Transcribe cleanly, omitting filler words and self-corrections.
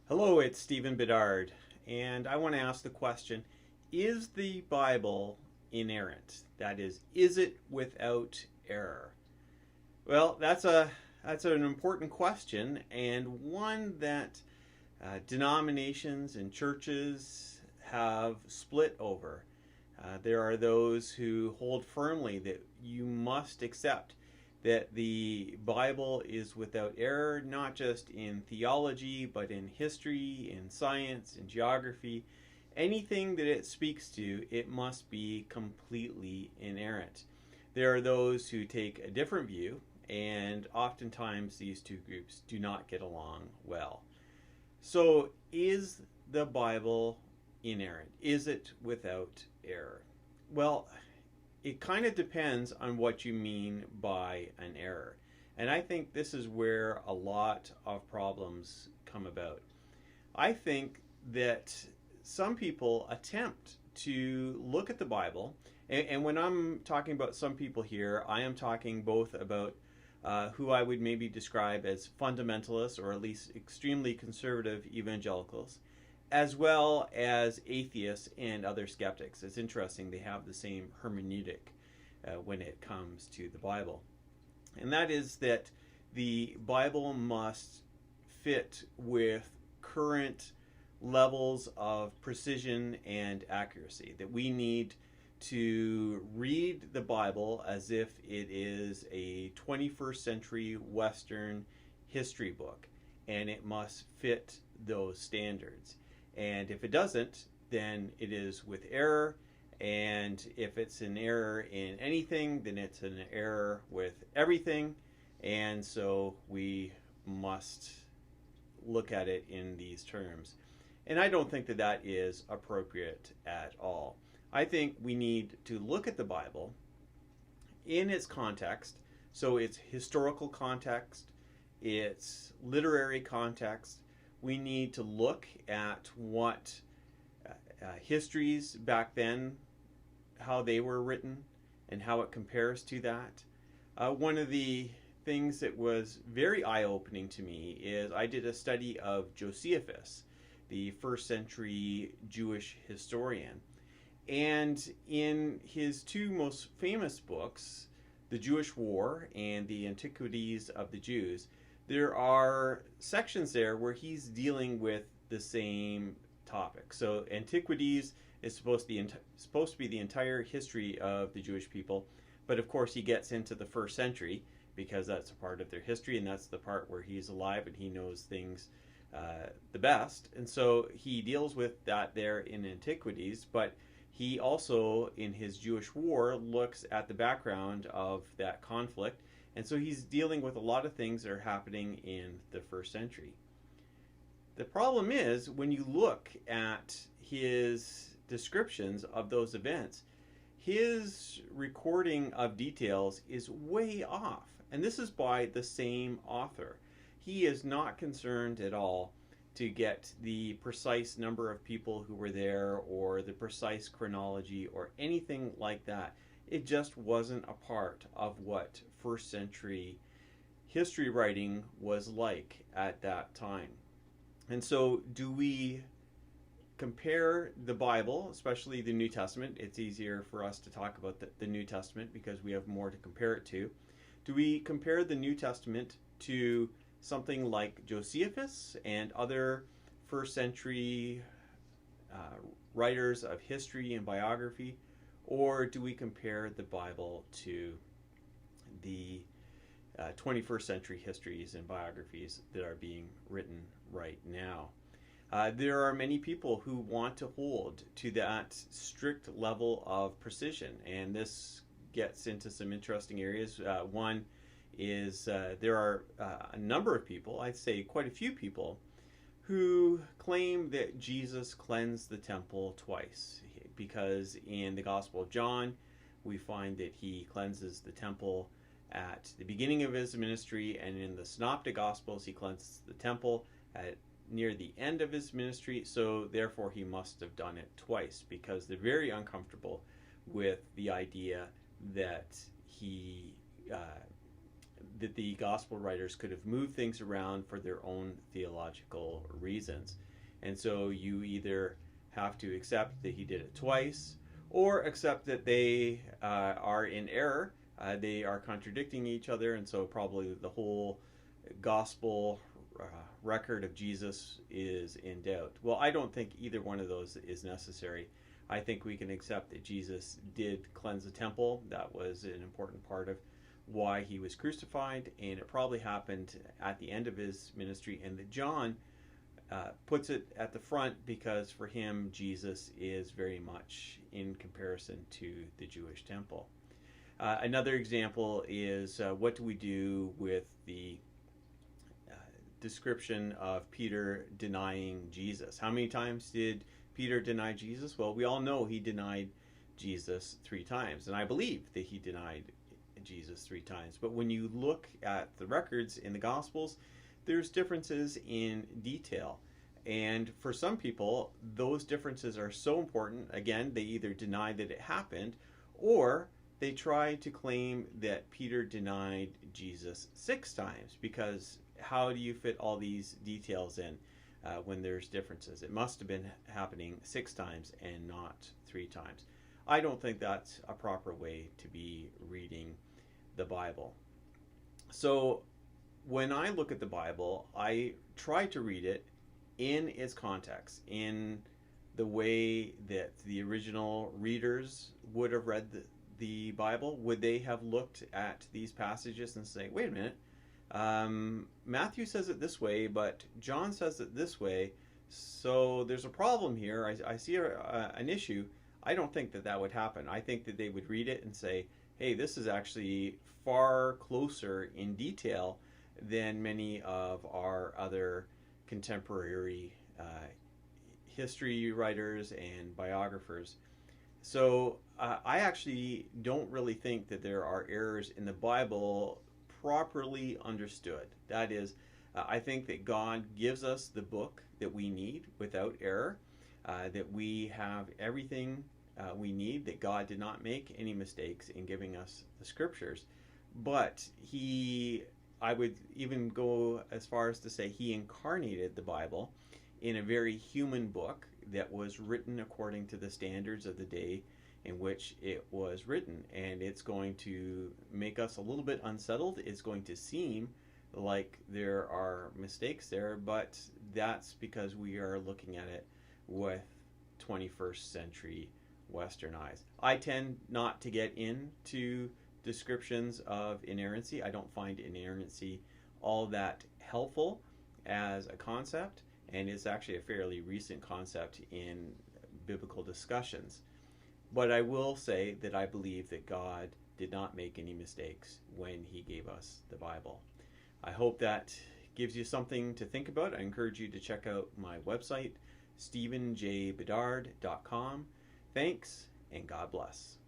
Hello, it's Stephen Bedard, and I want to ask the question, is the Bible inerrant? That is it without error? Well, that's an important question, and one that denominations and churches have split over. There are those who hold firmly that you must accept that the Bible is without error, not just in theology, but in history, in science, in geography. Anything that it speaks to, it must be completely inerrant. There are those who take a different view, and oftentimes these two groups do not get along well. So, is the Bible inerrant? Is it without error? Well, it kind of depends on what you mean by an error. And I think this is where a lot of problems come about. I think that some people attempt to look at the Bible, and when I'm talking about some people here, I am talking both about who I would maybe describe as fundamentalists or at least extremely conservative evangelicals, as well as atheists and other skeptics. It's interesting, they have the same hermeneutic when it comes to the Bible. And that is that the Bible must fit with current levels of precision and accuracy, that we need to read the Bible as if it is a 21st century Western history book, and it must fit those standards. And if it doesn't, then it is with error. And if it's an error in anything, then it's an error with everything. And so we must look at it in these terms. And I don't think that that is appropriate at all. I think we need to look at the Bible in its context, so its historical context, its literary context. We need to look at what histories back then, how they were written, and how it compares to that. One of the things that was very eye-opening to me is I did a study of Josephus, the first century Jewish historian. And in his two most famous books, The Jewish War and The Antiquities of the Jews, there are sections there where he's dealing with the same topic. So Antiquities is supposed to be the entire history of the Jewish people, but of course he gets into the first century because that's a part of their history, and that's the part where he's alive and he knows things the best. And so he deals with that there in Antiquities, but he also, in his Jewish War, looks at the background of that conflict. And so he's dealing with a lot of things that are happening in the first century. The problem is, when you look at his descriptions of those events, his recording of details is way off. And this is by the same author. He is not concerned at all to get the precise number of people who were there or the precise chronology or anything like that. It just wasn't a part of what first century history writing was like at that time. And so, do we compare the Bible, especially the New Testament? It's easier for us to talk about the New Testament because we have more to compare it to. Do we compare the New Testament to something like Josephus and other first century writers of history and biography? Or do we compare the Bible to the 21st century histories and biographies that are being written right now? There are many people who want to hold to that strict level of precision, and this gets into some interesting areas. One is there are a number of people, I'd say quite a few people, who claim that Jesus cleansed the temple twice, because in the Gospel of John we find that he cleanses the temple at the beginning of his ministry, and in the Synoptic Gospels he cleanses the temple at near the end of his ministry. So therefore he must have done it twice, because they're very uncomfortable with the idea that that the gospel writers could have moved things around for their own theological reasons. And so you either have to accept that he did it twice, or accept that they are in error. They are contradicting each other, and so probably the whole gospel record of Jesus is in doubt. Well, I don't think either one of those is necessary. I think we can accept that Jesus did cleanse the temple. That was an important part of why he was crucified, and it probably happened at the end of his ministry, and that John puts it at the front because for him Jesus is very much in comparison to the Jewish temple. Another example is what do we do with the description of Peter denying Jesus? How many times did Peter deny Jesus? Well, we all know he denied Jesus 3 times, and I believe that he denied Jesus 3 times. But when you look at the records in the Gospels, there's differences in detail. And for some people, those differences are so important, again, they either deny that it happened, or they try to claim that Peter denied Jesus 6 times, because how do you fit all these details in when there's differences? It must have been happening 6 times and not 3 times. I don't think that's a proper way to be reading the Bible. So when I look at the Bible, I try to read it in its context, in the way that the original readers would have read the Bible. Would they have looked at these passages and say, wait a minute, Matthew says it this way, but John says it this way, so there's a problem here. I see an issue. I don't think that that would happen. I think that they would read it and say, hey, this is actually far closer in detail than many of our other contemporary history writers and biographers. So I actually don't really think that there are errors in the Bible properly understood. That is, I think that God gives us the book that we need without error, that we have everything we need, that God did not make any mistakes in giving us the scriptures. But I would even go as far as to say he incarnated the Bible in a very human book that was written according to the standards of the day in which it was written. And it's going to make us a little bit unsettled. It's going to seem like there are mistakes there, but that's because we are looking at it with 21st century Western eyes. I tend not to get into descriptions of inerrancy. I don't find inerrancy all that helpful as a concept, and it's actually a fairly recent concept in biblical discussions. But I will say that I believe that God did not make any mistakes when he gave us the Bible. I hope that gives you something to think about. I encourage you to check out my website, stephenjbedard.com. Thanks, and God bless.